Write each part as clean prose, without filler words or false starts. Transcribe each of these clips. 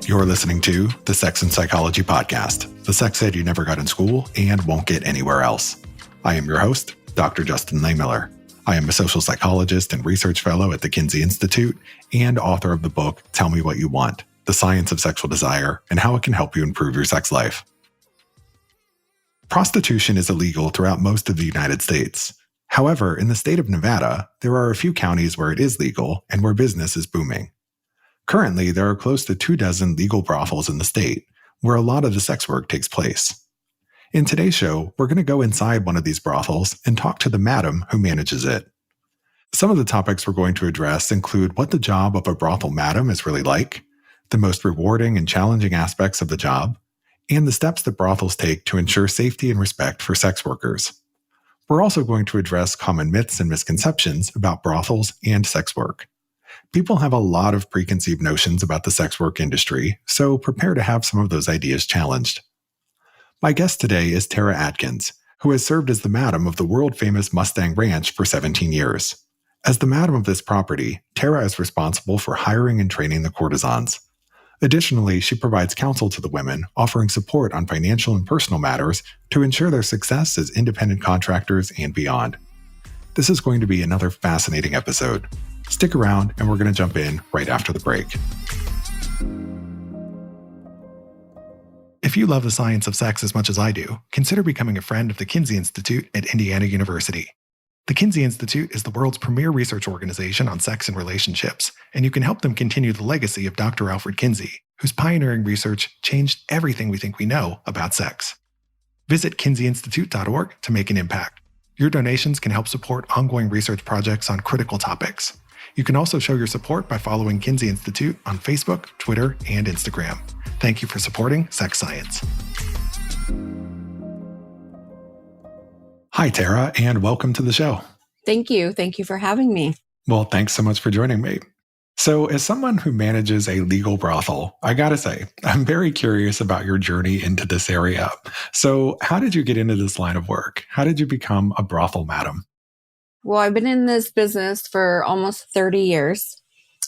You're listening to the Sex and Psychology Podcast, the sex ed you never got in school and won't get anywhere else. I am your host, Dr. Justin Lehmiller. I am a social psychologist and research fellow at the Kinsey Institute and author of the book, Tell Me What You Want, The Science of Sexual Desire and How It Can Help You Improve Your Sex Life. Prostitution is illegal throughout most of the United States. However, in the state of Nevada, there are a few counties where it is legal and where business is booming. Currently, there are close to 24 legal brothels in the state, where a lot of the sex work takes place. In today's show, we're going to go inside one of these brothels and talk to the madam who manages it. Some of the topics we're going to address include what the job of a brothel madam is really like, the most rewarding and challenging aspects of the job, and the steps that brothels take to ensure safety and respect for sex workers. We're also going to address common myths and misconceptions about brothels and sex work. People have a lot of preconceived notions about the sex work industry, so prepare to have some of those ideas challenged. My guest today is Tara Atkins, who has served as the madam of the world-famous Mustang Ranch for 17 years. As the madam of this property, Tara is responsible for hiring and training the courtesans. Additionally, she provides counsel to the women, offering support on financial and personal matters to ensure their success as independent contractors and beyond. This is going to be another fascinating episode. Stick around, and we're going to jump in right after the break. If you love the science of sex as much as I do, consider becoming a friend of the Kinsey Institute at Indiana University. The Kinsey Institute is the world's premier research organization on sex and relationships, and you can help them continue the legacy of Dr. Alfred Kinsey, whose pioneering research changed everything we think we know about sex. Visit kinseyinstitute.org to make an impact. Your donations can help support ongoing research projects on critical topics. You can also show your support by following Kinsey Institute on Facebook, Twitter, and Instagram. Thank you for supporting sex science. Hi, Tara, and welcome to the show. Thank you. Thank you for having me. Well, thanks so much for joining me. So, as someone who manages a legal brothel, I gotta say, I'm very curious about your journey into this area. So, how did you get into this line of work? How did you become a brothel madam? Well, I've been in this business for almost 30 years.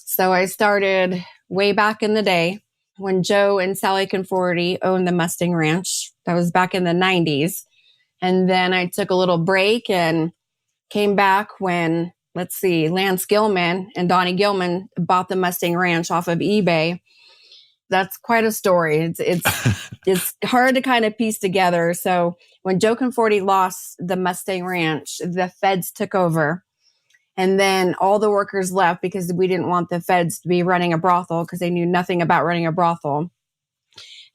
So I started way back in the day when Joe and Sally Conforti owned the Mustang Ranch. That was back in the 90s. And then I took a little break and came back when, Lance Gilman and Donnie Gilman bought the Mustang Ranch off of eBay. That's quite a story. It's hard to kind of piece together. So when Joe Conforti lost the Mustang Ranch, the feds took over. And then all the workers left because we didn't want the feds to be running a brothel because they knew nothing about running a brothel.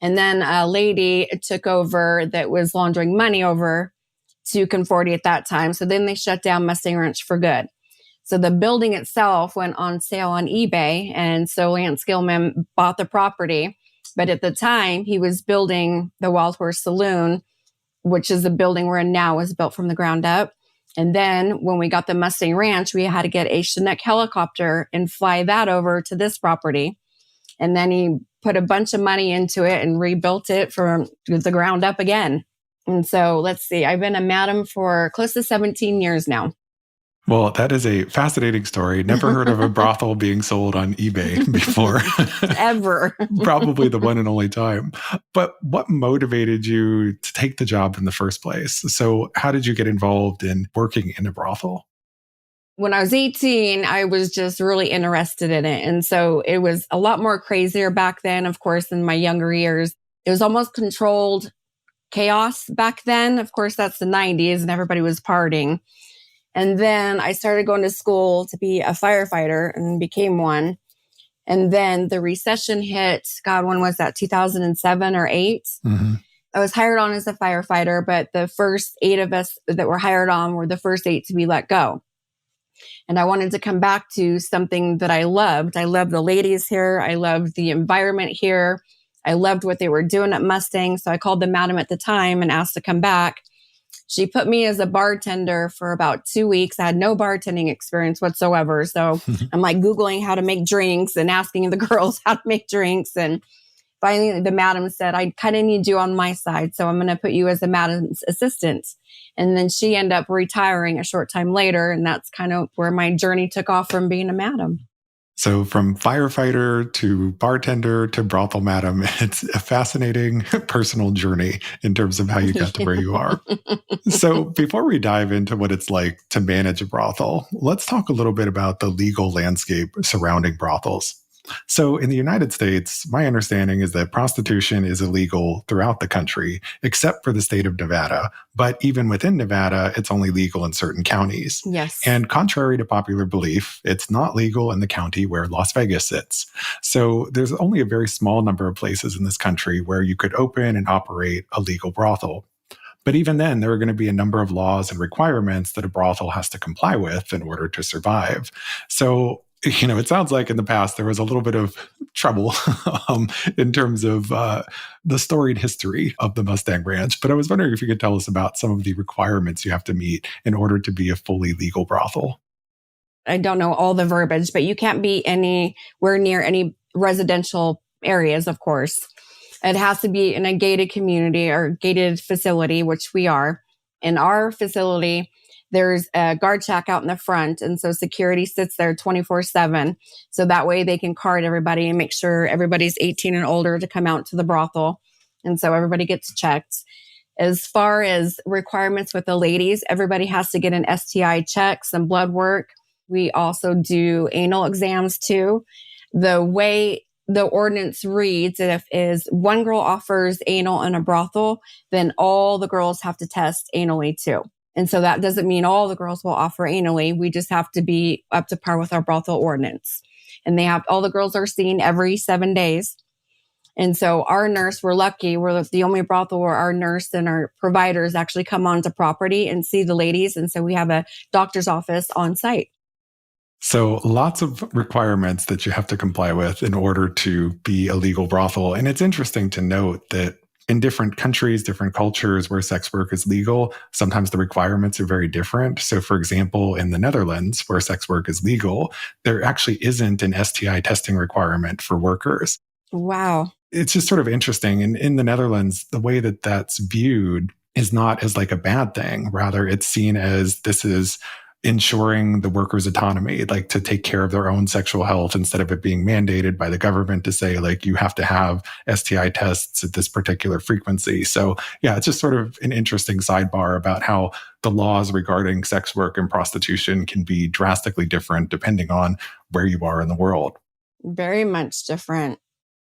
And then a lady took over that was laundering money over to Conforti at that time. So then they shut down Mustang Ranch for good. So the building itself went on sale on eBay. And so Lance Gilman bought the property. But at the time, he was building the Wild Horse Saloon, which is the building we're in now, was built from the ground up. And then when we got the Mustang Ranch, we had to get a Chinook helicopter and fly that over to this property. And then he put a bunch of money into it and rebuilt it from the ground up again. And so I've been a madam for close to 17 years now. Well, that is a fascinating story. Never heard of a brothel being sold on eBay before. Ever. Probably the one and only time. But what motivated you to take the job in the first place? So how did you get involved in working in a brothel? When I was 18, I was just really interested in it. And so it was a lot more crazier back then, of course, in my younger years. It was almost controlled chaos back then. Of course, that's the 90s and everybody was partying. And then I started going to school to be a firefighter and became one. And then the recession hit. God, when was that? 2007 or 8? Mm-hmm. I was hired on as a firefighter, but the first 8 of us that were hired on were the first 8 to be let go. And I wanted to come back to something that I loved. I loved the ladies here. I loved the environment here. I loved what they were doing at Mustang. So I called the madam at the time and asked to come back. She put me as a bartender for about 2 weeks. I had no bartending experience whatsoever. So I'm like Googling how to make drinks and asking the girls how to make drinks. And finally, the madam said, I kind of need you on my side. So I'm going to put you as a madam's assistant. And then she ended up retiring a short time later. And that's kind of where my journey took off from being a madam. So, from firefighter to bartender to brothel madam, it's a fascinating personal journey in terms of how you got to where you are. So, before we dive into what it's like to manage a brothel, let's talk a little bit about the legal landscape surrounding brothels. So, in the United States, my understanding is that prostitution is illegal throughout the country, except for the state of Nevada. But even within Nevada, it's only legal in certain counties. Yes. And contrary to popular belief, it's not legal in the county where Las Vegas sits. So, there's only a very small number of places in this country where you could open and operate a legal brothel. But even then, there are going to be a number of laws and requirements that a brothel has to comply with in order to survive. So, it sounds like in the past there was a little bit of trouble in terms of the storied history of the Mustang Ranch. But I was wondering if you could tell us about some of the requirements you have to meet in order to be a fully legal brothel. I don't know all the verbiage, but you can't be anywhere near any residential areas, of course. It has to be in a gated community or gated facility, which we are. In our facility, there's a guard shack out in the front. And so security sits there 24/7. So that way they can card everybody and make sure everybody's 18 and older to come out to the brothel. And so everybody gets checked. As far as requirements with the ladies, everybody has to get an STI check, some blood work. We also do anal exams too. The way the ordinance reads is one girl offers anal in a brothel, then all the girls have to test anally too. And so that doesn't mean all the girls will offer anally. We just have to be up to par with our brothel ordinance. And all the girls are seen every 7 days. And so our nurse, we're lucky. We're the only brothel where our nurse and our providers actually come onto property and see the ladies. And so we have a doctor's office on site. So, lots of requirements that you have to comply with in order to be a legal brothel. And it's interesting to note that in different countries, different cultures where sex work is legal, sometimes the requirements are very different. So, for example, in the Netherlands, where sex work is legal, there actually isn't an STI testing requirement for workers. Wow. It's just sort of interesting. And in the Netherlands, the way that that's viewed is not as like a bad thing. Rather, it's seen as this is ensuring the workers' autonomy, like to take care of their own sexual health instead of it being mandated by the government to say, like, you have to have STI tests at this particular frequency. So, yeah, it's just sort of an interesting sidebar about how the laws regarding sex work and prostitution can be drastically different depending on where you are in the world. Very much different.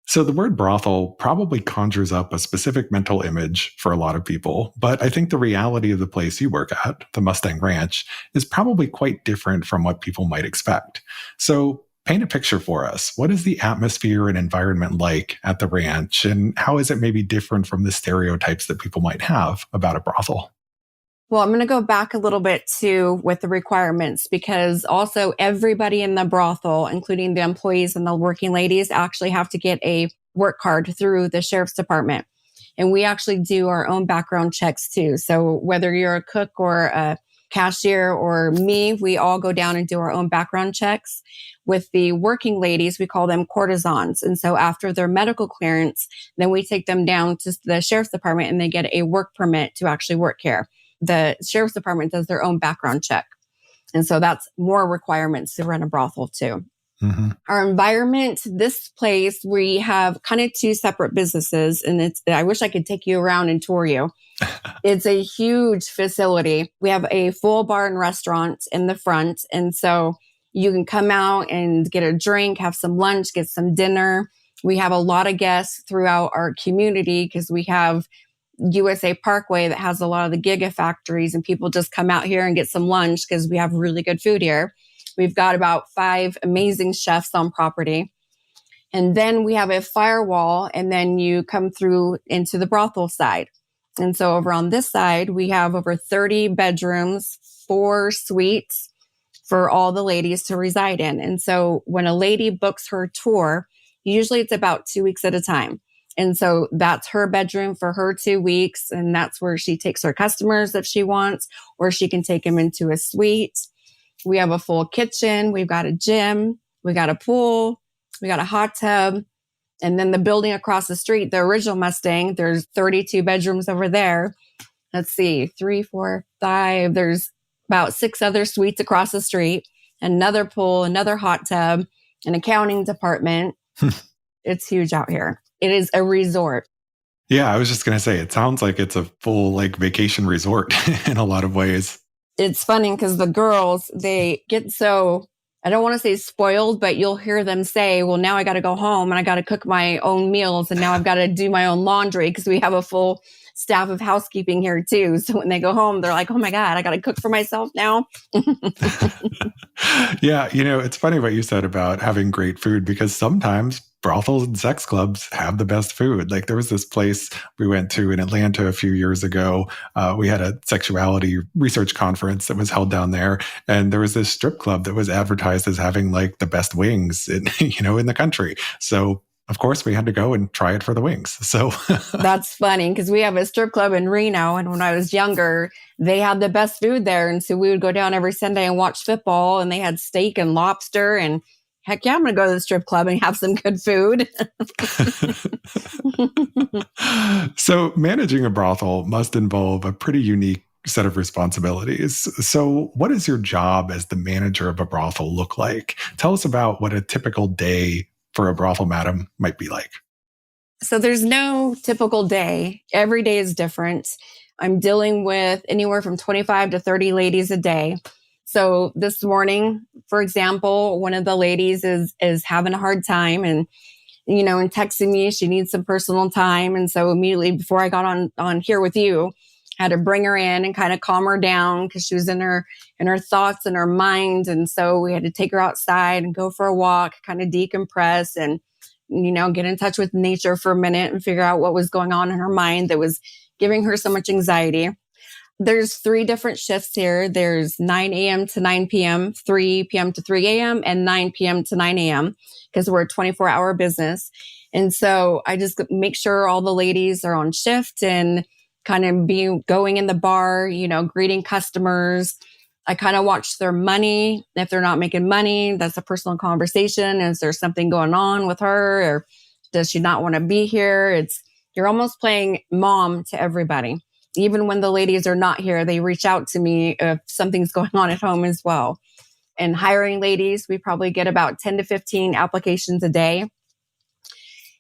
So the word brothel probably conjures up a specific mental image for a lot of people, but I think the reality of the place you work at, the Mustang Ranch, is probably quite different from what people might expect. So paint a picture for us. What is the atmosphere and environment like at the ranch, and how is it maybe different from the stereotypes that people might have about a brothel? Well, I'm going to go back a little bit too with the requirements, because also everybody in the brothel, including the employees and the working ladies, actually have to get a work card through the sheriff's department. And we actually do our own background checks too. So whether you're a cook or a cashier or me, we all go down and do our own background checks. With the working ladies, we call them courtesans. And so after their medical clearance, then we take them down to the sheriff's department and they get a work permit to actually work here. The sheriff's department does their own background check. And so that's more requirements to run a brothel too. Mm-hmm. Our environment, this place, we have kind of two separate businesses, and I wish I could take you around and tour you. It's a huge facility. We have a full bar and restaurant in the front. And so you can come out and get a drink, have some lunch, get some dinner. We have a lot of guests throughout our community because we have USA Parkway that has a lot of the gigafactories, and people just come out here and get some lunch because we have really good food here. We've got about 5 amazing chefs on property. And then we have a firewall, and then you come through into the brothel side. And so over on this side, we have over 30 bedrooms, 4 suites for all the ladies to reside in. And so when a lady books her tour, usually it's about 2 weeks at a time. And so that's her bedroom for her 2 weeks. And that's where she takes her customers if she wants, or she can take them into a suite. We have a full kitchen. We've got a gym. We got a pool. We got a hot tub. And then the building across the street, the original Mustang, there's 32 bedrooms over there. Let's see, 3, 4, 5. There's about 6 other suites across the street, another pool, another hot tub. an accounting department. It's huge out here. It is a resort. Yeah, I was just going to say, it sounds like it's a full like vacation resort in a lot of ways. It's funny because the girls, they get so, I don't want to say spoiled, but you'll hear them say, well, now I got to go home and I got to cook my own meals. And now I've got to do my own laundry because we have a full staff of housekeeping here too. So when they go home, they're like, oh my God, I got to cook for myself now. Yeah, it's funny what you said about having great food because sometimes brothels and sex clubs have the best food. Like there was this place we went to in Atlanta a few years ago. We had a sexuality research conference that was held down there. And there was this strip club that was advertised as having like the best wings in, in the country. So of course, we had to go and try it for the wings. So that's funny because we have a strip club in Reno. And when I was younger, they had the best food there. And so we would go down every Sunday and watch football. And they had steak and lobster. And heck yeah, I'm going to go to the strip club and have some good food. So managing a brothel must involve a pretty unique set of responsibilities. So what does your job as the manager of a brothel look like? Tell us about what a typical day for a brothel madam might be like. So there's no typical day. Every day is different. I'm dealing with anywhere from 25 to 30 ladies a day. So this morning, for example, one of the ladies is having a hard time and texting me, she needs some personal time. And so immediately before I got on here with you, I had to bring her in and kind of calm her down because she was in her thoughts and her mind. And so we had to take her outside and go for a walk, kind of decompress and, get in touch with nature for a minute and figure out what was going on in her mind that was giving her so much anxiety. There's 3 different shifts here. There's 9 a.m. to 9 p.m., 3 p.m. to 3 a.m., and 9 p.m. to 9 a.m. because we're a 24-hour business. And so I just make sure all the ladies are on shift and kind of going in the bar, greeting customers. I kind of watch their money. If they're not making money, that's a personal conversation. Is there something going on with her or does she not want to be here? You're almost playing mom to everybody. Even when the ladies are not here, they reach out to me if something's going on at home as well. And hiring ladies, we probably get about 10 to 15 applications a day.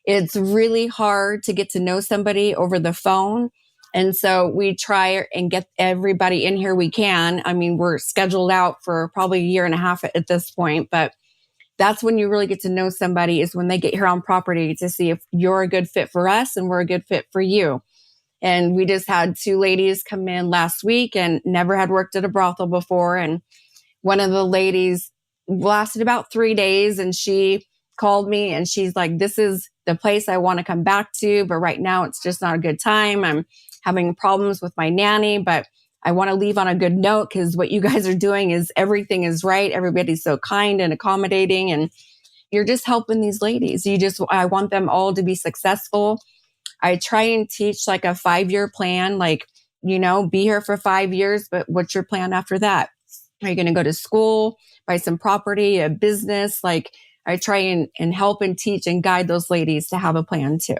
It's really hard to get to know somebody over the phone. And so we try and get everybody in here we can. I mean, we're scheduled out for probably a year and a half at this point, but that's when you really get to know somebody is when they get here on property to see if you're a good fit for us and we're a good fit for you. And we just had 2 ladies come in last week and never had worked at a brothel before. And one of the ladies lasted about 3 days and she called me and she's like, this is the place I want to come back to, but right now it's just not a good time. I'm having problems with my nanny, but I want to leave on a good note because what you guys are doing is everything is right. Everybody's so kind and accommodating and you're just helping these ladies. I want them all to be successful. I try and teach like a 5-year plan, be here for 5 years, but what's your plan after that? Are you going to go to school, buy some property, a business? I try and help and teach and guide those ladies to have a plan too.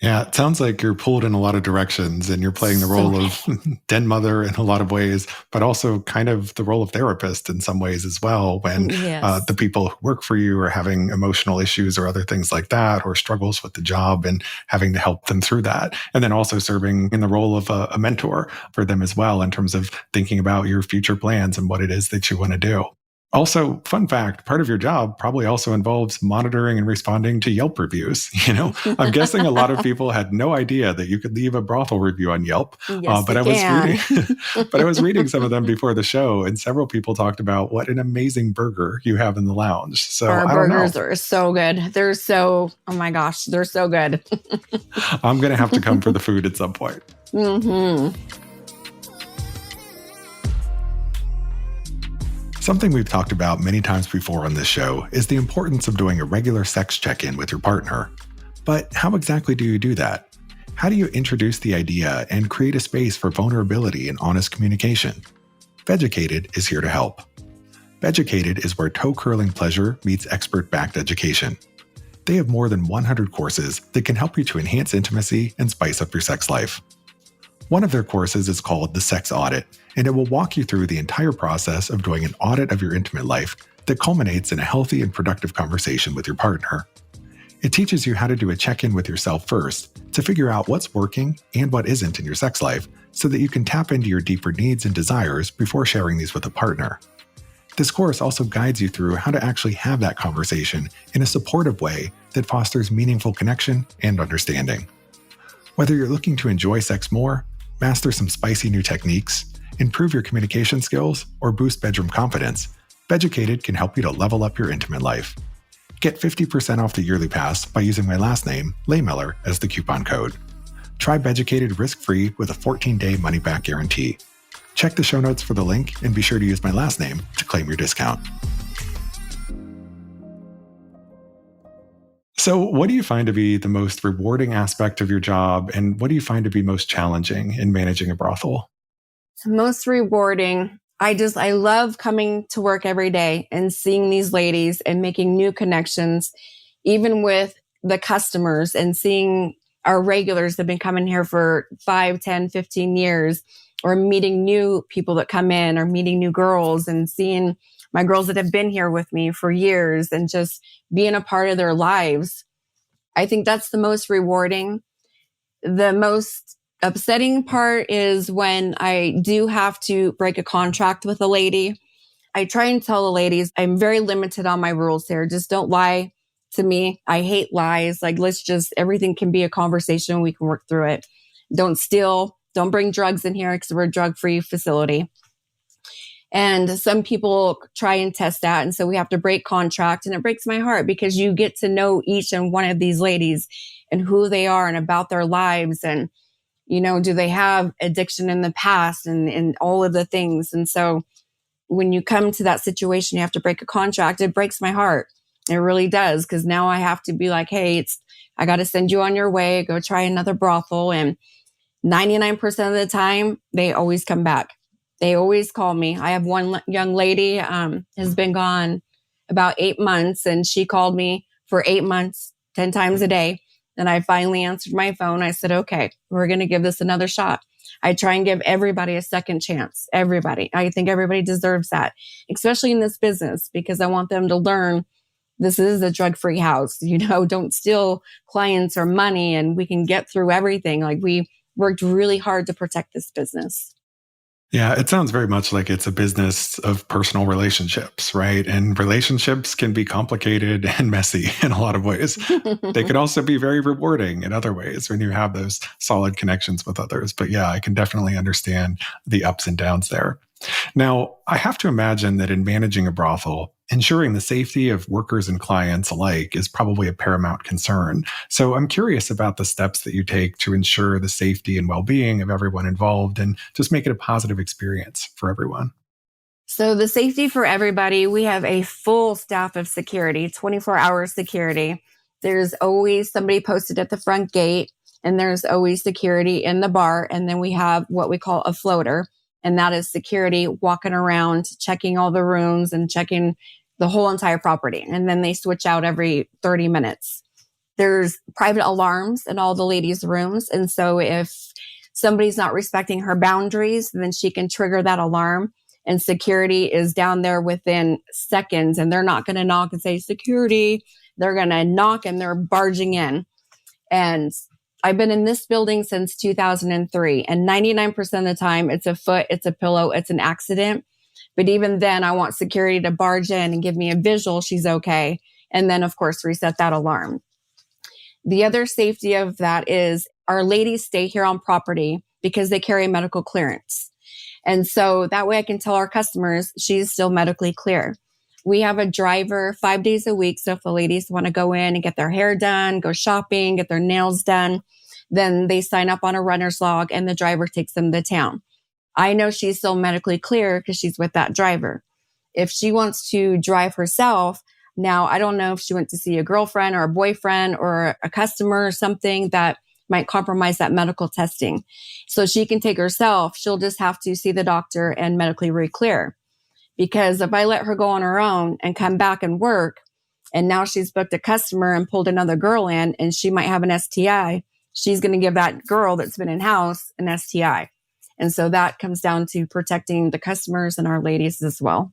Yeah, it sounds like you're pulled in a lot of directions and you're playing the role of den mother in a lot of ways, but also kind of the role of therapist in some ways as well when the people who work for you are having emotional issues or other things like that or struggles with the job and having to help them through that. And then also serving in the role of a mentor for them as well in terms of thinking about your future plans and what it is that you want to do. Also, fun fact, part of your job probably also involves monitoring and responding to Yelp reviews. I'm guessing a lot of people had no idea that you could leave a brothel review on Yelp. Yes, but I was reading some of them before the show, and several people talked about what an amazing burger you have in the lounge. So our burgers are so good. Oh my gosh, they're so good. I'm going to have to come for the food at some point. Mm-hmm. Something we've talked about many times before on this show is the importance of doing a regular sex check-in with your partner. But how exactly do you do that? How do you introduce the idea and create a space for vulnerability and honest communication? Vegucated is here to help. Vegucated is where toe-curling pleasure meets expert-backed education. They have more than 100 courses that can help you to enhance intimacy and spice up your sex life. One of their courses is called the Sex Audit, and it will walk you through the entire process of doing an audit of your intimate life that culminates in a healthy and productive conversation with your partner. It teaches you how to do a check-in with yourself first to figure out what's working and what isn't in your sex life so that you can tap into your deeper needs and desires before sharing these with a partner. This course also guides you through how to actually have that conversation in a supportive way that fosters meaningful connection and understanding. Whether you're looking to enjoy sex more, master some spicy new techniques, improve your communication skills, or boost bedroom confidence, Beducated can help you to level up your intimate life. Get 50% off the yearly pass by using my last name, Laymiller, as the coupon code. Try Beducated risk-free with a 14-day money-back guarantee. Check the show notes for the link and be sure to use my last name to claim your discount. So, what do you find to be the most rewarding aspect of your job, and what do you find to be most challenging in managing a brothel? The most rewarding. I love coming to work every day and seeing these ladies and making new connections, even with the customers and seeing our regulars that have been coming here for 5, 10, 15 years, or meeting new people that come in, or meeting new girls and seeing my girls that have been here with me for years and just being a part of their lives. I think that's the most rewarding. The most upsetting part is when I do have to break a contract with a lady. I try and tell the ladies, I'm very limited on my rules here. Just don't lie to me. I hate lies. Like, everything can be a conversation. We can work through it. Don't steal. Don't bring drugs in here because we're a drug-free facility. And some people try and test that. And so we have to break contract. And it breaks my heart because you get to know each and one of these ladies and who they are and about their lives. And, do they have addiction in the past and all of the things. And so when you come to that situation, you have to break a contract. It breaks my heart. It really does. Because now I have to be like, hey, I got to send you on your way. Go try another brothel. And 99% of the time, they always come back. They always call me. I have one young lady has been gone about 8 months, and she called me for 8 months, 10 times a day. And I finally answered my phone. I said, okay, we're going to give this another shot. I try and give everybody a second chance. Everybody. I think everybody deserves that, especially in this business, because I want them to learn this is a drug-free house. Don't steal clients or money, and we can get through everything. Like, we worked really hard to protect this business. Yeah, it sounds very much like it's a business of personal relationships, right? And relationships can be complicated and messy in a lot of ways. They could also be very rewarding in other ways when you have those solid connections with others. But yeah, I can definitely understand the ups and downs there. Now, I have to imagine that in managing a brothel, ensuring the safety of workers and clients alike is probably a paramount concern. So I'm curious about the steps that you take to ensure the safety and well-being of everyone involved and just make it a positive experience for everyone. So the safety for everybody, we have a full staff of security, 24-hour security. There's always somebody posted at the front gate, and there's always security in the bar. And then we have what we call a floater. And that is security walking around, checking all the rooms and checking the whole entire property. And then they switch out every 30 minutes. There's private alarms in all the ladies' rooms. And so if somebody's not respecting her boundaries, then she can trigger that alarm. And security is down there within seconds. And they're not going to knock and say, security. They're going to knock and they're barging in. And I've been in this building since 2003, and 99% of the time it's a foot, it's a pillow, it's an accident. But even then, I want security to barge in and give me a visual she's okay. And then, of course, reset that alarm. The other safety of that is our ladies stay here on property because they carry medical clearance. And so that way I can tell our customers she's still medically clear. We have a driver 5 days a week. So if the ladies want to go in and get their hair done, go shopping, get their nails done, then they sign up on a runner's log and the driver takes them to town. I know she's still medically clear because she's with that driver. If she wants to drive herself, now I don't know if she went to see a girlfriend or a boyfriend or a customer or something that might compromise that medical testing. So she can take herself. She'll just have to see the doctor and medically re-clear. Because if I let her go on her own and come back and work, and now she's booked a customer and pulled another girl in, and she might have an STI, she's going to give that girl that's been in-house an STI. And so that comes down to protecting the customers and our ladies as well.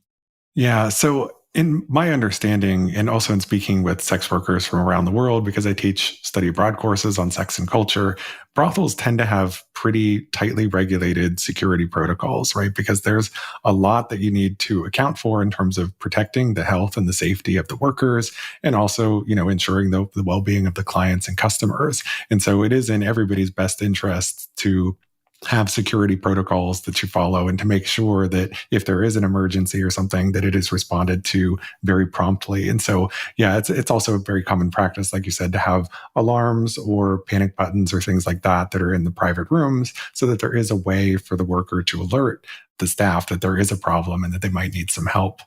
Yeah. So In my understanding, and also in speaking with sex workers from around the world, because I teach study abroad courses on sex and culture, brothels tend to have pretty tightly regulated security protocols, right? Because there's a lot that you need to account for in terms of protecting the health and the safety of the workers, and also, ensuring the well-being of the clients and customers. And so it is in everybody's best interest to have security protocols that you follow and to make sure that if there is an emergency or something that it is responded to very promptly. And so, yeah, it's also a very common practice, like you said, to have alarms or panic buttons or things like that that are in the private rooms so that there is a way for the worker to alert the staff that there is a problem and that they might need some help.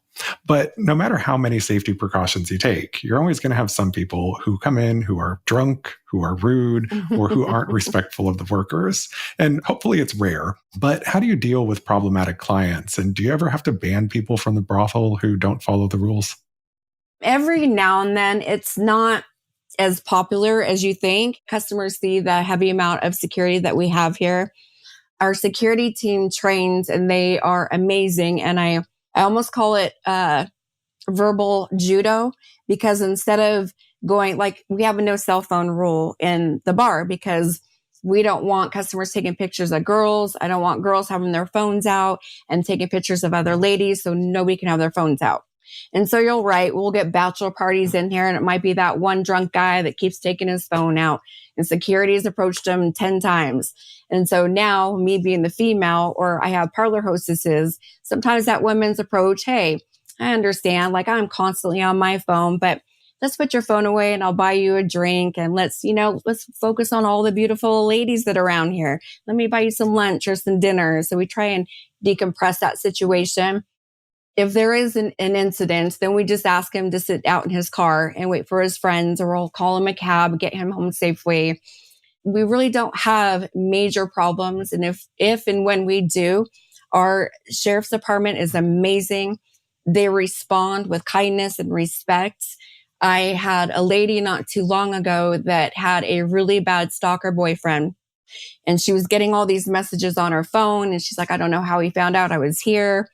But no matter how many safety precautions you take, you're always going to have some people who come in who are drunk, who are rude, or who aren't respectful of the workers. And hopefully it's rare. But how do you deal with problematic clients? And do you ever have to ban people from the brothel who don't follow the rules? Every now and then, it's not as popular as you think. Customers see the heavy amount of security that we have here. Our security team trains and they are amazing. And I almost call it verbal judo, because instead of going, like, we have a no cell phone rule in the bar because we don't want customers taking pictures of girls. I don't want girls having their phones out and taking pictures of other ladies, so nobody can have their phones out. And so you're right, we'll get bachelor parties in here and it might be that one drunk guy that keeps taking his phone out and security has approached him 10 times. And so now, me being the female, or I have parlor hostesses, sometimes that women's approach, hey, I understand, like, I'm constantly on my phone, but let's put your phone away and I'll buy you a drink and let's focus on all the beautiful ladies that are around here. Let me buy you some lunch or some dinner. So we try and decompress that situation. If there is an incident, then we just ask him to sit out in his car and wait for his friends, or we'll call him a cab, get him home safely. We really don't have major problems. And if and when we do, our sheriff's department is amazing. They respond with kindness and respect. I had a lady not too long ago that had a really bad stalker boyfriend, and she was getting all these messages on her phone. And she's like, I don't know how he found out I was here.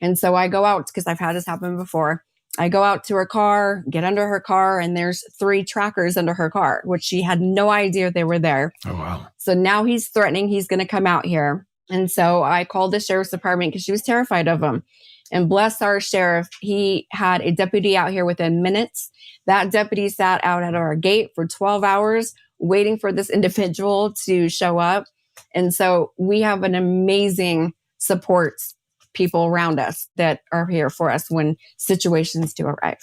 And so I go out, because I've had this happen before. I go out to her car, get under her car, and there's 3 trackers under her car, which she had no idea they were there. Oh, wow. So now he's threatening he's going to come out here. And so I called the sheriff's department because she was terrified of him. And bless our sheriff, he had a deputy out here within minutes. That deputy sat out at our gate for 12 hours waiting for this individual to show up. And so we have an amazing support people around us that are here for us when situations do arrive.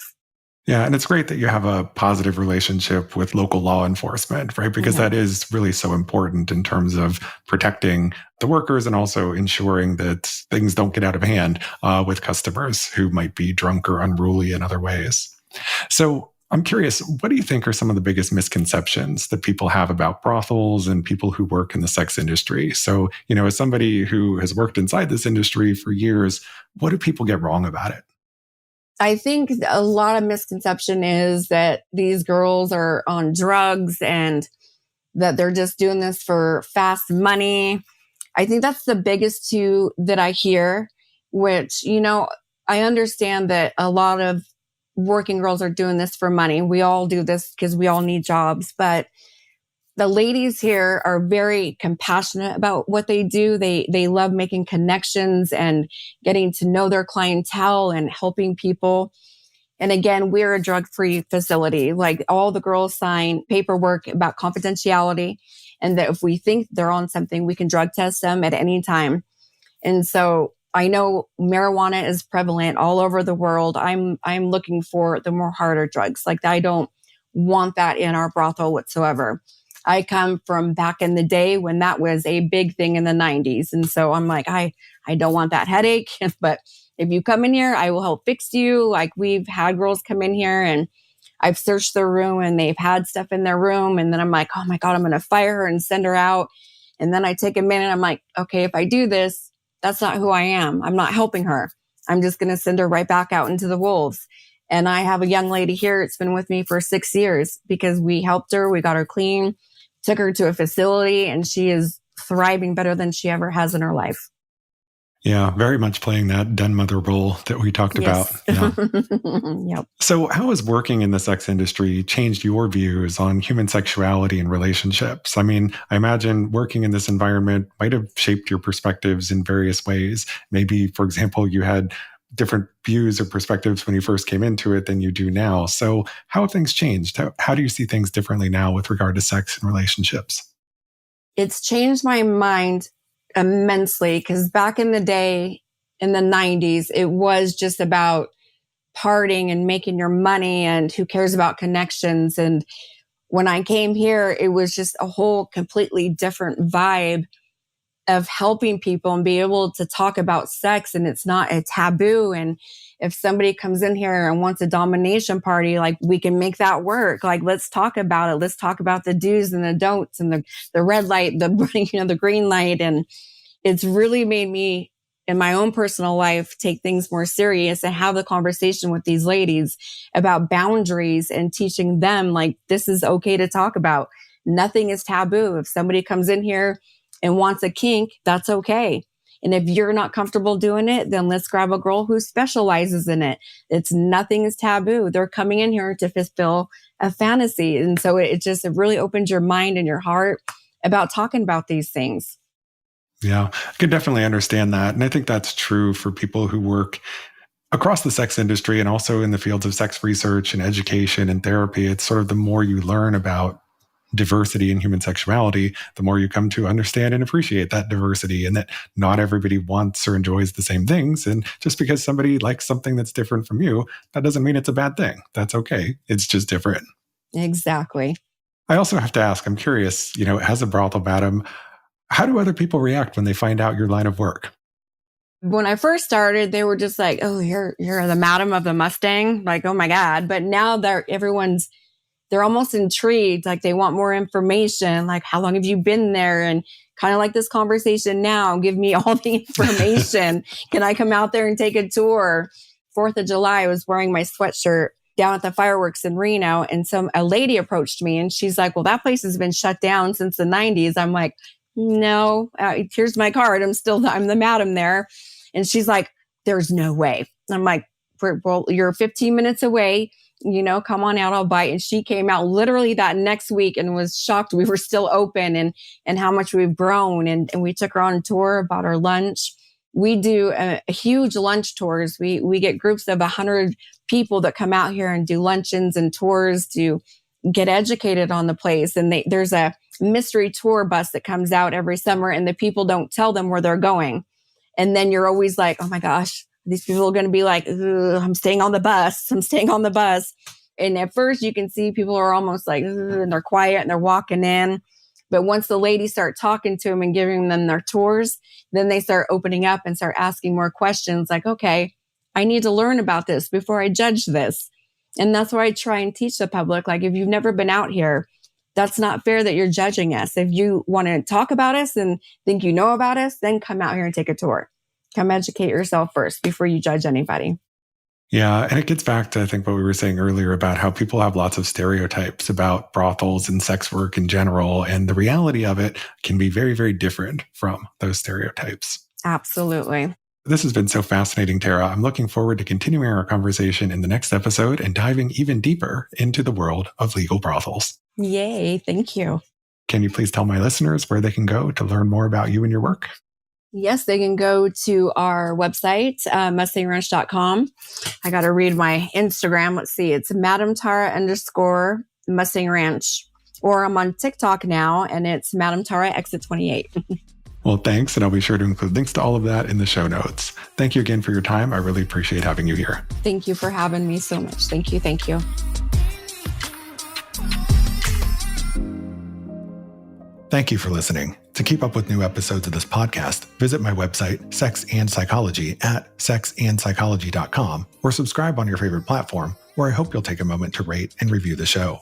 Yeah, and it's great that you have a positive relationship with local law enforcement, right? Because that is really so important in terms of protecting the workers and also ensuring that things don't get out of hand with customers who might be drunk or unruly in other ways. So I'm curious, what do you think are some of the biggest misconceptions that people have about brothels and people who work in the sex industry? So, as somebody who has worked inside this industry for years, what do people get wrong about it? I think a lot of misconception is that these girls are on drugs and that they're just doing this for fast money. I think that's the biggest two that I hear, which, I understand that a lot of working girls are doing this for money. We all do this because we all need jobs, but the ladies here are very compassionate about what they do. They love making connections and getting to know their clientele and helping people. And again, we're a drug-free facility. Like, all the girls sign paperwork about confidentiality, and that if we think they're on something, we can drug test them at any time. And so I know marijuana is prevalent all over the world. I'm looking for the more harder drugs. Like, I don't want that in our brothel whatsoever. I come from back in the day when that was a big thing in the 90s. And so I'm like, I don't want that headache. But if you come in here, I will help fix you. Like, we've had girls come in here and I've searched their room and they've had stuff in their room. And then I'm like, oh my God, I'm going to fire her and send her out. And then I take a minute. I'm like, okay, if I do this, that's not who I am. I'm not helping her. I'm just going to send her right back out into the wolves. And I have a young lady here. It's been with me for 6 years because we helped her. We got her clean, took her to a facility, and she is thriving better than she ever has in her life. Yeah, very much playing that den mother role that we talked about. Yes. Yeah. Yep. So, how has working in the sex industry changed your views on human sexuality and relationships? I mean, I imagine working in this environment might have shaped your perspectives in various ways. Maybe, for example, you had different views or perspectives when you first came into it than you do now. So, how have things changed? How do you see things differently now with regard to sex and relationships? It's changed my mind immensely because back in the day, in the 90s, it was just about partying and making your money and who cares about connections. And when I came here, it was just a whole completely different vibe of helping people and be able to talk about sex, and it's not a taboo. And if somebody comes in here and wants a domination party, like we can make that work. Like, let's talk about it. Let's talk about the do's and the don'ts and the red light, the green light. And it's really made me in my own personal life take things more serious and have the conversation with these ladies about boundaries and teaching them like this is okay to talk about. Nothing is taboo. If somebody comes in here and wants a kink, that's okay. And if you're not comfortable doing it, then let's grab a girl who specializes in it. Nothing is taboo. They're coming in here to fulfill a fantasy. And so it really opens your mind and your heart about talking about these things. Yeah, I could definitely understand that. And I think that's true for people who work across the sex industry and also in the fields of sex research and education and therapy. It's sort of the more you learn about diversity in human sexuality, the more you come to understand and appreciate that diversity and that not everybody wants or enjoys the same things. And just because somebody likes something that's different from you, that doesn't mean it's a bad thing. That's okay. It's just different. Exactly. I also have to ask, I'm curious, as a brothel madam, how do other people react when they find out your line of work? When I first started, they were just like, "Oh, you're the madam of the Mustang." Like, "Oh my God." But now they're almost intrigued. Like they want more information. Like, how long have you been there? And kind of like this conversation now, give me all the information. Can I come out there and take a tour? 4th of July, I was wearing my sweatshirt down at the fireworks in Reno. And a lady approached me and she's like, "Well, that place has been shut down since the 90s. I'm like, "No, here's my card. I'm the madam there." And she's like, "There's no way." I'm like, "Well, you're 15 minutes away. Come on out, I'll bite." And she came out literally that next week and was shocked we were still open and how much we've grown. And we took her on a tour about our lunch. We do a huge lunch tours. We get groups of 100 people that come out here and do luncheons and tours to get educated on the place. And there's a mystery tour bus that comes out every summer and the people don't tell them where they're going. And then you're always like, "Oh my gosh, these people are going to be like, I'm staying on the bus. I'm staying on the bus." And at first you can see people are almost like, and they're quiet and they're walking in. But once the ladies start talking to them and giving them their tours, then they start opening up and start asking more questions like, "Okay, I need to learn about this before I judge this." And that's why I try and teach the public. Like, if you've never been out here, that's not fair that you're judging us. If you want to talk about us and think you know about us, then come out here and take a tour. Come educate yourself first before you judge anybody. Yeah, and it gets back to, I think, what we were saying earlier about how people have lots of stereotypes about brothels and sex work in general. And the reality of it can be very, very different from those stereotypes. Absolutely. This has been so fascinating, Tara. I'm looking forward to continuing our conversation in the next episode and diving even deeper into the world of legal brothels. Yay. Thank you. Can you please tell my listeners where they can go to learn more about you and your work? Yes, they can go to our website, mustangranch.com. I got to read my Instagram. Let's see. It's Madam Tara _Mustang Ranch. Or I'm on TikTok now, and it's Madam Tara Exit 28. Well, thanks. And I'll be sure to include links to all of that in the show notes. Thank you again for your time. I really appreciate having you here. Thank you for having me so much. Thank you. Thank you. Thank you for listening. To keep up with new episodes of this podcast, visit my website, Sex and Psychology, at sexandpsychology.com, or subscribe on your favorite platform, where I hope you'll take a moment to rate and review the show.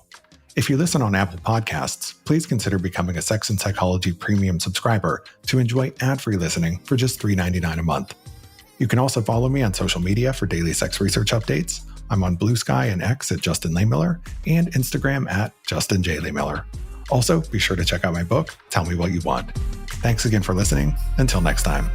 If you listen on Apple Podcasts, please consider becoming a Sex and Psychology premium subscriber to enjoy ad-free listening for just $3.99 a month. You can also follow me on social media for daily sex research updates. I'm on Blue Sky and X at Justin Lehmiller and Instagram at Justin J. Lehmiller. Also, be sure to check out my book, Tell Me What You Want. Thanks again for listening. Until next time.